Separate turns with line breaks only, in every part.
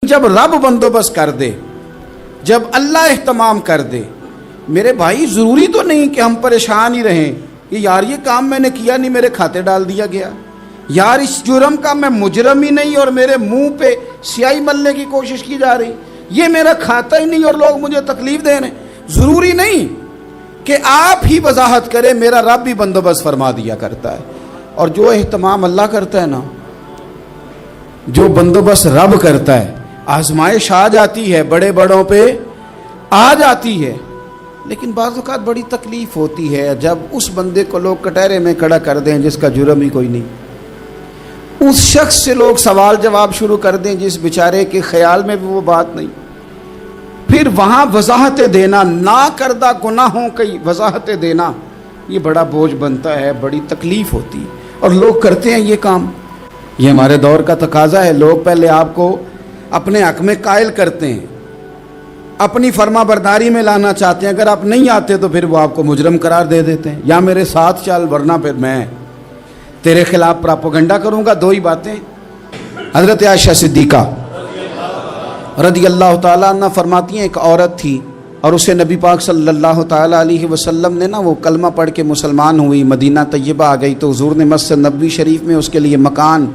جب رب بندوبست کر دے، جب اللہ اہتمام کر دے، میرے بھائی ضروری تو نہیں کہ ہم پریشان ہی رہیں کہ یار یہ کام میں نے کیا نہیں، میرے کھاتے ڈال دیا گیا، یار اس جرم کا میں مجرم ہی نہیں اور میرے منہ پہ سیاہی ملنے کی کوشش کی جا رہی، یہ میرا کھاتا ہی نہیں اور لوگ مجھے تکلیف دے رہے ہیں۔ ضروری نہیں کہ آپ ہی وضاحت کریں، میرا رب بھی بندوبست فرما دیا کرتا ہے۔ اور جو اہتمام اللہ کرتا ہے نا، جو بندوبست رب کرتا ہے، آزمائش آ جاتی ہے، بڑے بڑوں پہ آ جاتی ہے، لیکن بعض اوقات بڑی تکلیف ہوتی ہے جب اس بندے کو لوگ کٹہرے میں کھڑا کر دیں جس کا جرم ہی کوئی نہیں، اس شخص سے لوگ سوال جواب شروع کر دیں جس بیچارے کے خیال میں بھی وہ بات نہیں، پھر وہاں وضاحتیں دینا، نہ کردہ گناہوں کی وضاحتیں دینا، یہ بڑا بوجھ بنتا ہے، بڑی تکلیف ہوتی ہے، اور لوگ کرتے ہیں یہ کام۔ یہ ہمارے دور کا تقاضا ہے، لوگ پہلے آپ کو اپنے حق میں قائل کرتے ہیں، اپنی فرما برداری میں لانا چاہتے ہیں، اگر آپ نہیں آتے تو پھر وہ آپ کو مجرم قرار دے دیتے ہیں، یا میرے ساتھ چل ورنہ پھر میں تیرے خلاف پراپوگنڈا کروں گا۔ دو ہی باتیں۔ حضرت عائشہ صدیقہ رضی اللہ تعالیٰ عنہ فرماتی ہیں، ایک عورت تھی اور اسے نبی پاک صلی اللہ تعالیٰ علیہ وسلم نے وہ کلمہ پڑھ کے مسلمان ہوئی، مدینہ طیبہ آ گئی تو حضور نے مسجد نبوی شریف میں اس کے لیے مکان،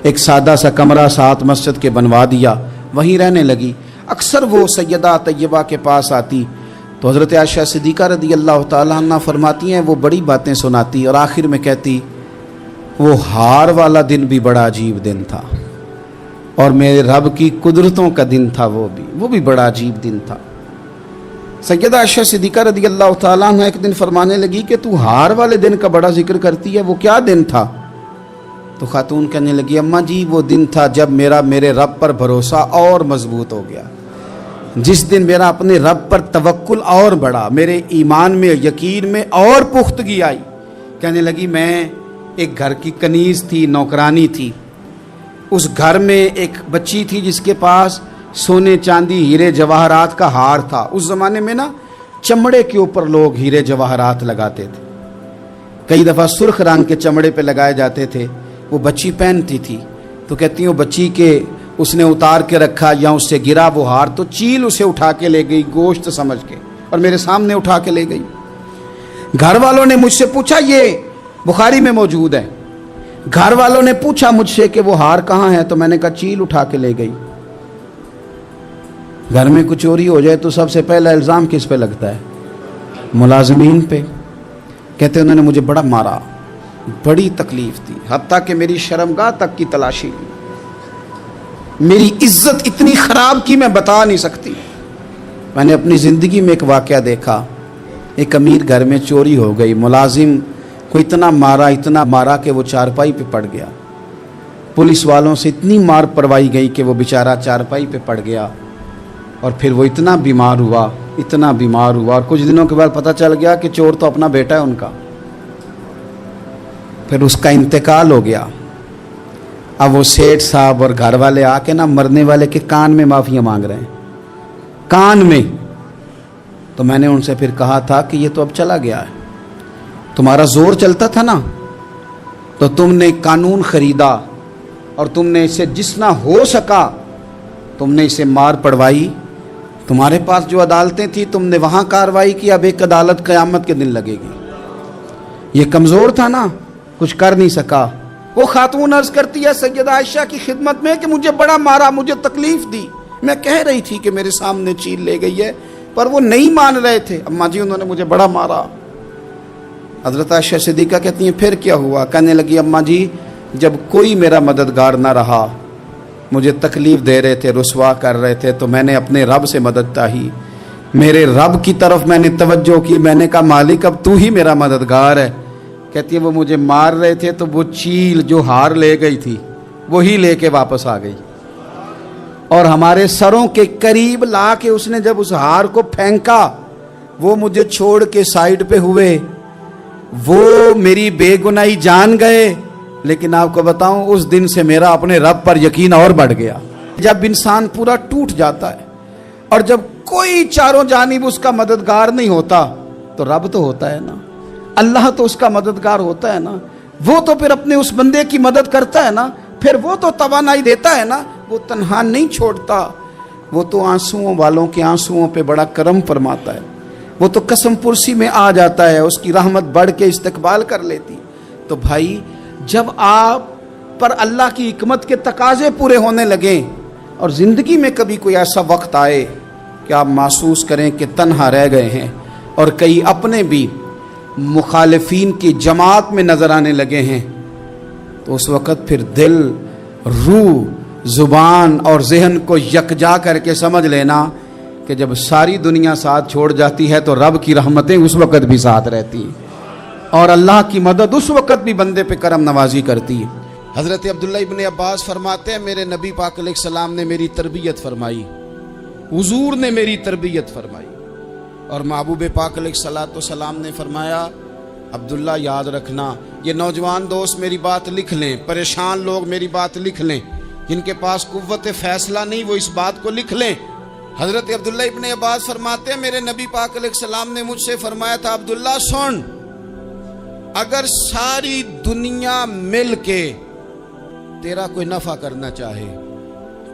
ایک سادہ سا کمرہ ساتھ مسجد کے بنوا دیا، وہیں رہنے لگی۔ اکثر وہ سیدہ طیبہ کے پاس آتی تو حضرت عائشہ صدیقہ رضی اللہ تعالیٰ عنہ فرماتی ہیں وہ بڑی باتیں سناتی اور آخر میں کہتی وہ ہار والا دن بھی بڑا عجیب دن تھا، اور میرے رب کی قدرتوں کا دن تھا، وہ بھی بڑا عجیب دن تھا۔ سیدہ عائشہ صدیقہ رضی اللہ تعالیٰ عنہ ایک دن فرمانے لگی کہ تو ہار والے دن کا بڑا ذکر کرتی ہے، وہ کیا دن تھا؟ تو خاتون کہنے لگی اماں جی وہ دن تھا جب میرے رب پر بھروسہ اور مضبوط ہو گیا، جس دن میرا اپنے رب پر توکل اور بڑھا، میرے ایمان میں یقین میں اور پختگی آئی۔ کہنے لگی میں ایک گھر کی کنیز تھی، نوکرانی تھی، اس گھر میں ایک بچی تھی جس کے پاس سونے چاندی ہیرے جواہرات کا ہار تھا۔ اس زمانے میں نا چمڑے کے اوپر لوگ ہیرے جواہرات لگاتے تھے، کئی دفعہ سرخ رنگ کے چمڑے پہ لگائے جاتے تھے، وہ بچی پہنتی تھی تو کہتی ہیں وہ بچی کے اس نے اتار کے رکھا یا اس سے گرا وہ ہار تو چیل اسے اٹھا کے لے گئی گوشت سمجھ کے، اور میرے سامنے اٹھا کے لے گئی۔ گھر والوں نے مجھ سے پوچھا، یہ بخاری میں موجود ہے، گھر والوں نے پوچھا مجھ سے کہ وہ ہار کہاں ہے، تو میں نے کہا چیل اٹھا کے لے گئی۔ گھر میں کچھ چوری ہو جائے تو سب سے پہلا الزام کس پہ لگتا ہے؟ ملازمین پہ۔ کہتے انہوں نے مجھے بڑا مارا، بڑی تکلیف تھی، حتیٰ کہ میری شرمگاہ تک کی تلاشی لی، میری عزت اتنی خراب کی میں بتا نہیں سکتی۔ میں نے اپنی زندگی میں ایک واقعہ دیکھا، ایک امیر گھر میں چوری ہو گئی، ملازم کو اتنا مارا کہ وہ چارپائی پہ پڑ گیا، پولیس والوں سے اتنی مار پروائی گئی کہ وہ بیچارہ چارپائی پہ پڑ گیا، اور پھر وہ اتنا بیمار ہوا اور کچھ دنوں کے بعد پتہ چل گیا کہ چور تو اپنا بیٹا ہے ان کا، پھر اس کا انتقال ہو گیا۔ اب وہ سیٹھ صاحب اور گھر والے آ کے مرنے والے کے کان میں معافیاں مانگ رہے ہیں، کان میں۔ تو میں نے ان سے پھر کہا تھا کہ یہ تو اب چلا گیا ہے، تمہارا زور چلتا تھا نا تو تم نے قانون خریدا اور تم نے اسے جتنا ہو سکا تم نے اسے مار پڑوائی، تمہارے پاس جو عدالتیں تھیں تم نے وہاں کارروائی کی، اب ایک عدالت قیامت کے دن لگے گی۔ یہ کمزور تھا نا، کچھ کر نہیں سکا۔ وہ خاتون عرض کرتی ہے سیدہ عائشہ کی خدمت میں کہ مجھے بڑا مارا، مجھے تکلیف دی، میں کہہ رہی تھی کہ میرے سامنے چیل لے گئی ہے پر وہ نہیں مان رہے تھے، اماں جی انہوں نے مجھے بڑا مارا۔ حضرت عائشہ صدیقہ کہتی ہیں پھر کیا ہوا؟ کہنے لگی اماں جی جب کوئی میرا مددگار نہ رہا، مجھے تکلیف دے رہے تھے، رسوا کر رہے تھے، تو میں نے اپنے رب سے مدد چاہی، میرے رب کی طرف میں نے توجہ کی، میں نے کہا مالک اب تو ہی میرا مددگار ہے۔ کہتی ہے وہ مجھے مار رہے تھے تو وہ چیل جو ہار لے گئی تھی وہی لے کے واپس آ گئی، اور ہمارے سروں کے قریب لا کے اس نے جب اس ہار کو پھینکا، وہ مجھے چھوڑ کے سائیڈ پہ ہوئے، وہ میری بے گناہی جان گئے، لیکن آپ کو بتاؤں اس دن سے میرا اپنے رب پر یقین اور بڑھ گیا۔ جب انسان پورا ٹوٹ جاتا ہے اور جب کوئی چاروں جانب اس کا مددگار نہیں ہوتا تو رب تو ہوتا ہے نا، اللہ تو اس کا مددگار ہوتا ہے نا، وہ تو پھر اپنے اس بندے کی مدد کرتا ہے نا، پھر وہ تو توانائی دیتا ہے نا، وہ تنہا نہیں چھوڑتا، وہ تو آنسوؤں والوں کے آنسوؤں پہ بڑا کرم فرماتا ہے، وہ تو قسم پرسی میں آ جاتا ہے، اس کی رحمت بڑھ کے استقبال کر لیتی۔ تو بھائی جب آپ پر اللہ کی حکمت کے تقاضے پورے ہونے لگیں اور زندگی میں کبھی کوئی ایسا وقت آئے کہ آپ محسوس کریں کہ تنہا رہ گئے ہیں اور کئی اپنے بھی مخالفین کی جماعت میں نظر آنے لگے ہیں، تو اس وقت پھر دل، روح، زبان اور ذہن کو یکجا کر کے سمجھ لینا کہ جب ساری دنیا ساتھ چھوڑ جاتی ہے تو رب کی رحمتیں اس وقت بھی ساتھ رہتی ہیں اور اللہ کی مدد اس وقت بھی بندے پہ کرم نوازی کرتی ہے۔ حضرت عبداللہ ابن عباس فرماتے ہیں میرے نبی پاک علیہ السلام نے میری تربیت فرمائی، حضور نے میری تربیت فرمائی، اور محبوب پاک علیہ السلام نے فرمایا عبداللہ یاد رکھنا، یہ نوجوان دوست میری بات لکھ لیں، پریشان لوگ میری بات لکھ لیں، جن کے پاس قوت فیصلہ نہیں وہ اس بات کو لکھ لیں۔ حضرت عبداللہ ابن عباس فرماتے ہیں میرے نبی پاک علیہ السلام نے مجھ سے فرمایا تھا عبداللہ سن، اگر ساری دنیا مل کے تیرا کوئی نفع کرنا چاہے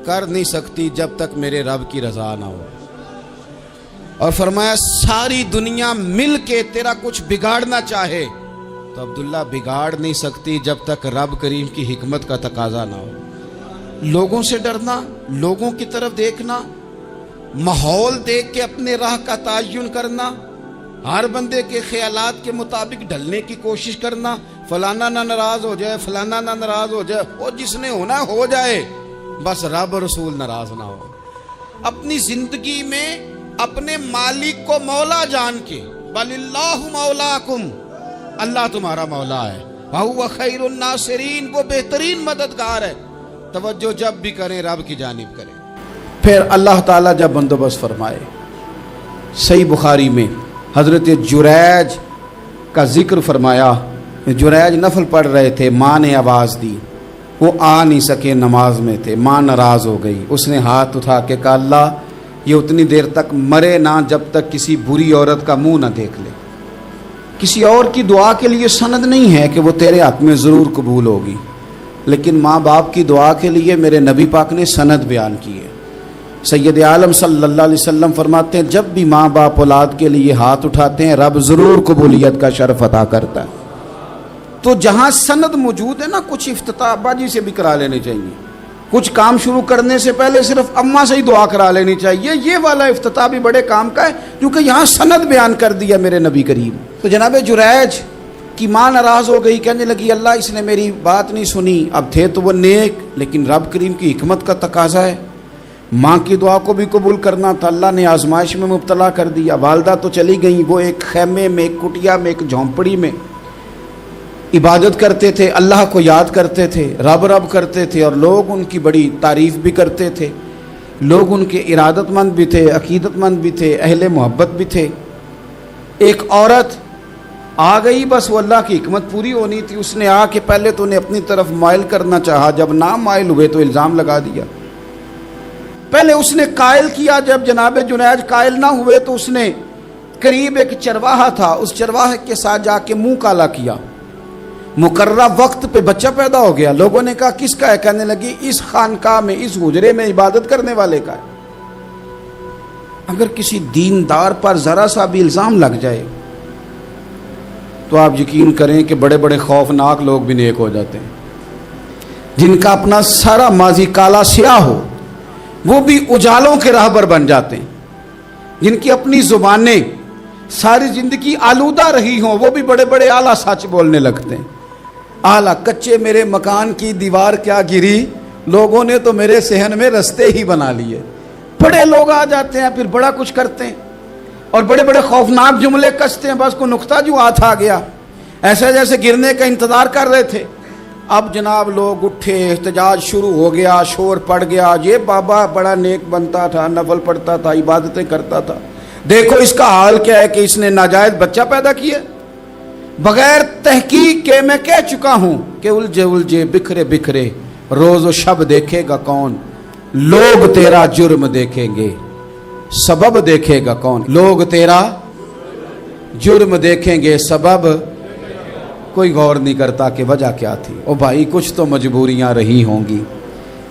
کر نہیں سکتی جب تک میرے رب کی رضا نہ ہو، اور فرمایا ساری دنیا مل کے تیرا کچھ بگاڑنا چاہے تو عبداللہ بگاڑ نہیں سکتی جب تک رب کریم کی حکمت کا تقاضا نہ ہو۔ لوگوں سے ڈرنا، لوگوں کی طرف دیکھنا، ماحول دیکھ کے اپنے راہ کا تعین کرنا، ہر بندے کے خیالات کے مطابق ڈھلنے کی کوشش کرنا، فلانا نہ ناراض ہو جائے، فلانا نہ ناراض ہو جائے، وہ جس نے ہونا ہو جائے، بس رب رسول ناراض نہ ہو۔ اپنی زندگی میں اپنے مالک کو مولا جان کے، بل اللہ مولاکم، اللہ تمہارا مولا ہے، وَهُوَ خَيْرُ النَّاصِرِينَ، وہ بہترین مددگار ہے، توجہ جب بھی کریں رب کی جانب کریں۔ پھر اللہ تعالیٰ جب بندوبست فرمائے، صحیح بخاری میں حضرت جریج کا ذکر فرمایا، جریج نفل پڑھ رہے تھے، ماں نے آواز دی، وہ آ نہیں سکے، نماز میں تھے، ماں ناراض ہو گئی، اس نے ہاتھ اٹھا کے کہا اللہ یہ اتنی دیر تک مرے نہ جب تک کسی بری عورت کا منہ نہ دیکھ لے۔ کسی اور کی دعا کے لیے سند نہیں ہے کہ وہ تیرے ہاتھ میں ضرور قبول ہوگی، لیکن ماں باپ کی دعا کے لیے میرے نبی پاک نے سند بیان کی ہے۔ سید عالم صلی اللہ علیہ وسلم فرماتے ہیں جب بھی ماں باپ اولاد کے لیے ہاتھ اٹھاتے ہیں رب ضرور قبولیت کا شرف عطا کرتا ہے۔ تو جہاں سند موجود ہے نا، کچھ افتتاح باجی سے بھی کرا لینے چاہیے، کچھ کام شروع کرنے سے پہلے صرف اماں سے ہی دعا کرا لینی چاہیے، یہ والا افتتاح بھی بڑے کام کا ہے کیونکہ یہاں سند بیان کر دیا میرے نبی کریم۔ تو جناب جریج کی ماں ناراض ہو گئی، کہنے لگی اللہ اس نے میری بات نہیں سنی، اب تھے تو وہ نیک لیکن رب کریم کی حکمت کا تقاضا ہے، ماں کی دعا کو بھی قبول کرنا تھا، اللہ نے آزمائش میں مبتلا کر دیا۔ والدہ تو چلی گئیں، وہ ایک خیمے میں، ایک کٹیا میں، ایک جھونپڑی میں عبادت کرتے تھے، اللہ کو یاد کرتے تھے، رب رب کرتے تھے، اور لوگ ان کی بڑی تعریف بھی کرتے تھے، لوگ ان کے ارادت مند بھی تھے، عقیدت مند بھی تھے، اہل محبت بھی تھے۔ ایک عورت آ گئی، بس وہ اللہ کی حکمت پوری ہونی تھی، اس نے آ کے پہلے تو انہیں اپنی طرف مائل کرنا چاہا، جب نہ مائل ہوئے تو الزام لگا دیا۔ پہلے اس نے قائل کیا، جب جناب جنیج قائل نہ ہوئے تو اس نے قریب ایک چرواہا تھا، اس چرواہے کے ساتھ جا کے منہ کالا کیا، مقررہ وقت پہ بچہ پیدا ہو گیا۔ لوگوں نے کہا کس کا ہے؟ کہنے لگی اس خانقاہ میں، اس حجرے میں عبادت کرنے والے کا ہے۔ اگر کسی دیندار پر ذرا سا بھی الزام لگ جائے تو آپ یقین کریں کہ بڑے بڑے خوفناک لوگ بھی نیک ہو جاتے ہیں، جن کا اپنا سارا ماضی کالا سیاہ ہو وہ بھی اجالوں کے راہبر بن جاتے ہیں، جن کی اپنی زبانیں ساری زندگی آلودہ رہی ہوں وہ بھی بڑے بڑے اعلیٰ سچ بولنے لگتے ہیں۔ اعلیٰ کچے میرے مکان کی دیوار کیا گری، لوگوں نے تو میرے صحن میں رستے ہی بنا لیے۔ بڑے لوگ آ جاتے ہیں پھر بڑا کچھ کرتے ہیں اور بڑے بڑے خوفناک جملے کستے ہیں، بس کو نقطہ جو ہاتھ آ گیا ایسے جیسے گرنے کا انتظار کر رہے تھے۔ اب جناب لوگ اٹھے، احتجاج شروع ہو گیا، شور پڑ گیا، یہ بابا بڑا نیک بنتا تھا، نفل پڑھتا تھا، عبادتیں کرتا تھا، دیکھو اس کا حال کیا ہے کہ اس نے ناجائز بچہ پیدا کیا۔ بغیر تحقیق کے میں کہہ چکا ہوں کہ الجھے الجھے بکھرے بکھرے روز و شب دیکھے گا کون، لوگ تیرا جرم دیکھیں گے سبب دیکھے گا کون، لوگ تیرا جرم دیکھیں گے سبب کوئی غور نہیں کرتا کہ وجہ کیا تھی۔ او بھائی کچھ تو مجبوریاں رہی ہوں گی،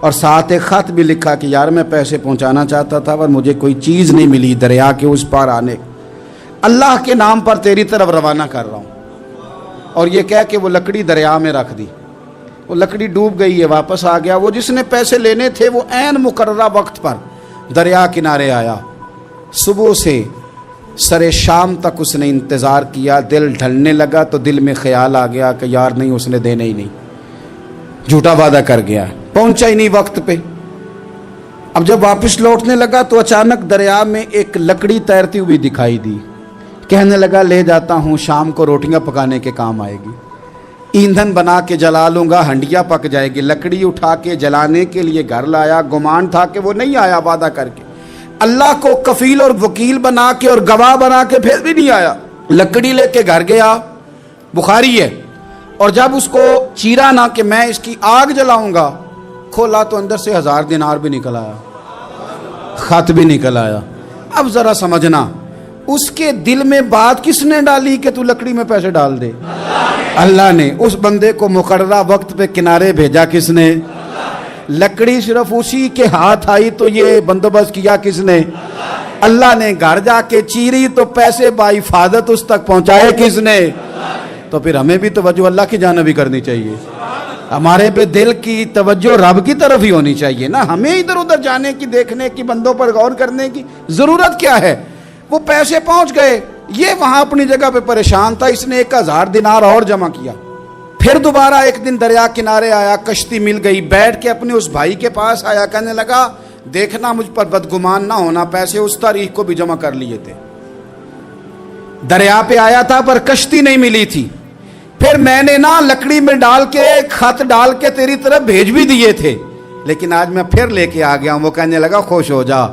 اور ساتھ ایک خط بھی لکھا کہ یار میں پیسے پہنچانا چاہتا تھا پر مجھے کوئی چیز نہیں ملی دریا کے اس پار آنے، اللہ کے نام پر تیری طرف روانہ کر رہا ہوں۔ اور یہ کہہ کہ وہ لکڑی دریا میں رکھ دی، وہ لکڑی ڈوب گئی ہے، واپس آ گیا۔ وہ جس نے پیسے لینے تھے وہ عین مقررہ وقت پر دریا کنارے آیا۔ صبح سے سر شام تک اس نے انتظار کیا، دل ڈھلنے لگا تو دل میں خیال آ گیا کہ یار نہیں، اس نے دینا ہی نہیں، جھوٹا وعدہ کر گیا، پہنچا ہی نہیں وقت پہ۔ اب جب واپس لوٹنے لگا تو اچانک دریا میں ایک لکڑی تیرتی ہوئی دکھائی دی۔ کہنے لگا لے جاتا ہوں، شام کو روٹیاں پکانے کے کام آئے گی، ایندھن بنا کے جلا لوں گا، ہنڈیا پک جائے گی۔ لکڑی اٹھا کے جلانے کے لیے گھر لایا، گمان تھا کہ وہ نہیں آیا وعدہ کر کے، اللہ کو کفیل اور وکیل بنا کے اور گواہ بنا کے پھر بھی نہیں آیا۔ لکڑی لے کے گھر گیا، بخاری ہے، اور جب اس کو چیرا نہ کہ میں اس کی آگ جلاؤں گا، کھولا تو اندر سے 1000 دینار بھی نکل آیا، خط بھی نکل آیا۔ اب ذرا سمجھنا، اس کے دل میں بات کس نے ڈالی کہ تو لکڑی میں پیسے ڈال دے؟ اللہ نے۔ اس بندے کو مقررہ وقت پہ کنارے بھیجا کس نے؟ لکڑی صرف اسی کے ہاتھ آئی تو یہ بندوبست کیا کس نے؟ اللہ نے۔ گھر جا کے چیری تو پیسے بحفاظت اس تک پہنچائے کس نے؟ تو پھر ہمیں بھی توجہ اللہ کی جانب بھی کرنی چاہیے، ہمارے پہ دل کی توجہ رب کی طرف ہی ہونی چاہیے نا، ہمیں ادھر ادھر جانے کی، دیکھنے کی، بندوں پر غور کرنے کی ضرورت کیا ہے؟ وہ پیسے پہنچ گئے، یہ وہاں اپنی جگہ پہ پریشان تھا، اس نے 1000 دینار اور جمع کیا۔ پھر دوبارہ ایک دن دریا کنارے آیا، کشتی مل گئی، بیٹھ کے اپنے اس بھائی کے پاس آیا، کہنے لگا دیکھنا مجھ پر بدگمان نہ ہونا، پیسے اس تاریخ کو بھی جمع کر لیے تھے، دریا پہ آیا تھا پر کشتی نہیں ملی تھی، پھر میں نے نا لکڑی میں ڈال کے خط ڈال کے تیری طرف بھیج بھی دیے تھے، لیکن آج میں پھر لے کے آ گیا ہوں۔ وہ کہنے لگا خوش ہو جا،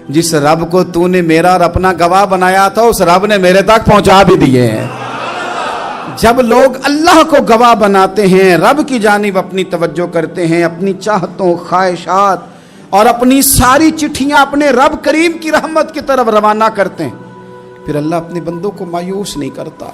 جس رب کو تو نے میرا اور اپنا گواہ بنایا تھا اس رب نے میرے تک پہنچا بھی دیے ہیں۔ جب لوگ اللہ کو گواہ بناتے ہیں، رب کی جانب اپنی توجہ کرتے ہیں، اپنی چاہتوں، خواہشات اور اپنی ساری چٹھیاں اپنے رب کریم کی رحمت کی طرف روانہ کرتے ہیں، پھر اللہ اپنے بندوں کو مایوس نہیں کرتا۔